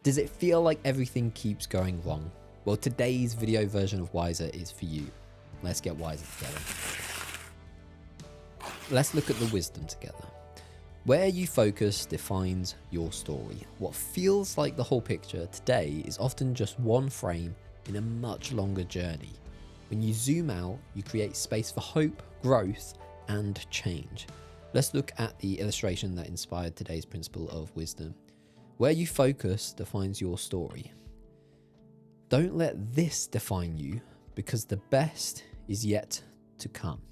Does it feel like everything keeps going wrong? Well, today's video version of Wiser is for you. Let's get wiser together. Let's look at the wisdom together. Where you focus defines your story. What feels like the whole picture today is often just one frame in a much longer journey. When you zoom out, you create space for hope, growth, and change. Let's look at the illustration that inspired today's principle of wisdom. Where you focus defines your story. Don't let this define you, because the best is yet to come.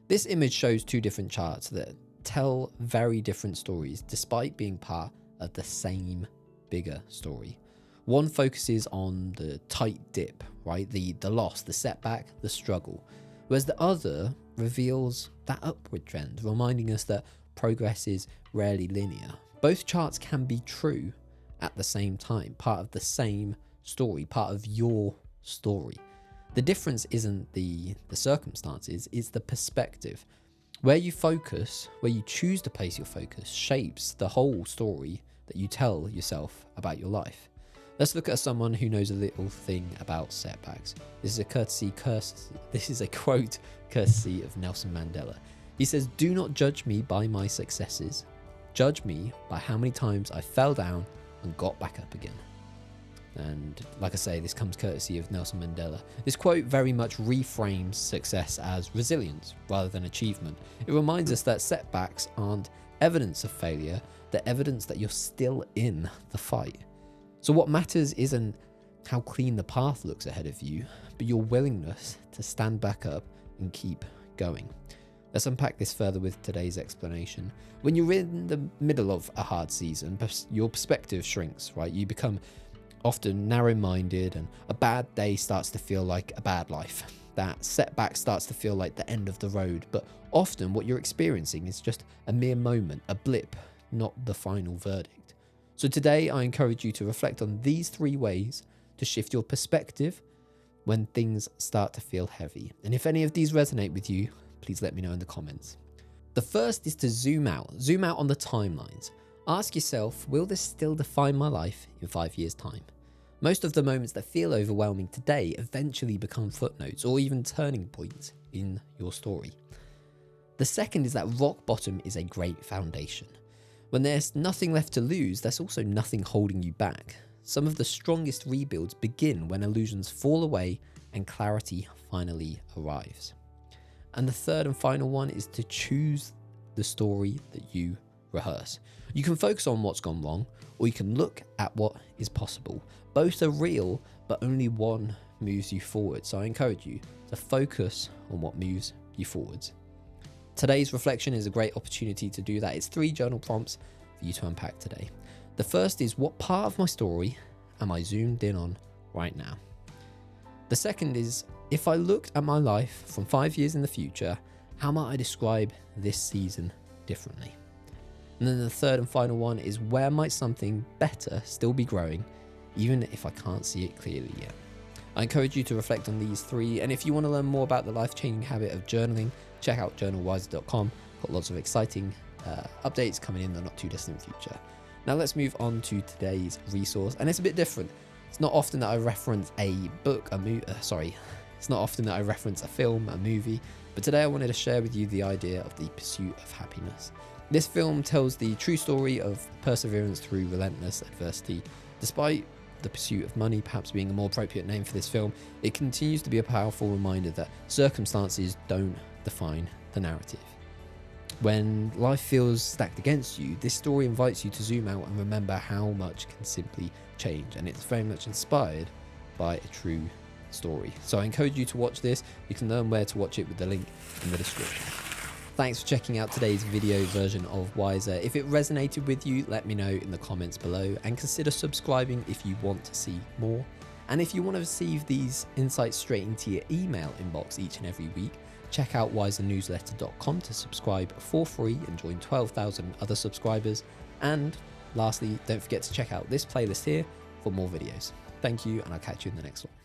This image shows two different charts that tell very different stories despite being part of the same bigger story. One focuses on the tight dip, right? The loss, the setback, the struggle. Whereas the other reveals that upward trend, reminding us that progress is rarely linear. Both charts can be true at the same time, part of the same story, part of your story. The difference isn't the circumstances, it's the perspective. Where you focus, where you choose to place your focus, shapes the whole story that you tell yourself about your life. Let's look at someone who knows a little thing about setbacks. This is a quote courtesy of Nelson Mandela. He says, "Do not judge me by my successes. Judge me by how many times I fell down and got back up again." And like I say, this comes courtesy of Nelson Mandela. This quote very much reframes success as resilience rather than achievement. It reminds us that setbacks aren't evidence of failure, they're evidence that you're still in the fight. So what matters isn't how clean the path looks ahead of you, but your willingness to stand back up and keep going. Let's unpack this further with today's explanation. When you're in the middle of a hard season, your perspective shrinks, right? You become often narrow-minded, and a bad day starts to feel like a bad life. That setback starts to feel like the end of the road, but often what you're experiencing is just a mere moment, a blip, not the final verdict. So today I encourage you to reflect on these 3 ways to shift your perspective when things start to feel heavy. And if any of these resonate with you, please let me know in the comments. The first is to zoom out on the timelines. Ask yourself, will this still define my life in 5 years' time? Most of the moments that feel overwhelming today eventually become footnotes or even turning points in your story. The second is that rock bottom is a great foundation. When there's nothing left to lose, there's also nothing holding you back. Some of the strongest rebuilds begin when illusions fall away and clarity finally arrives. And the third and final one is to choose the story that you rehearse. You can focus on what's gone wrong, or you can look at what is possible. Both are real, but only one moves you forward. So I encourage you to focus on what moves you forwards. Today's reflection is a great opportunity to do that. It's 3 journal prompts for you to unpack today. The first is, what part of my story am I zoomed in on right now? The second is, if I looked at my life from 5 years in the future, how might I describe this season differently? And then the third and final one is, where might something better still be growing, even if I can't see it clearly yet? I encourage you to reflect on these 3, and if you want to learn more about the life-changing habit of journaling, check out journalwiser.com. Got lots of exciting updates coming in the not too distant future. Now let's move on to today's resource, and it's a bit different. It's not often that I reference a book, it's not often that I reference a film, a movie, but today I wanted to share with you the idea of the Pursuit of Happyness. This film tells the true story of perseverance through relentless adversity. Despite the pursuit of money perhaps being a more appropriate name for this film, it continues to be a powerful reminder that circumstances don't define the narrative. When life feels stacked against you, this story invites you to zoom out and remember how much can simply change, and it's very much inspired by a true story. So I encourage you to watch this. You can learn where to watch it with the link in the description. Thanks for checking out today's video version of Wiser. If it resonated with you, let me know in the comments below, and consider subscribing if you want to see more. And if you want to receive these insights straight into your email inbox each and every week, check out wisernewsletter.com to subscribe for free and join 12,000 other subscribers. And lastly, don't forget to check out this playlist here for more videos. Thank you, and I'll catch you in the next one.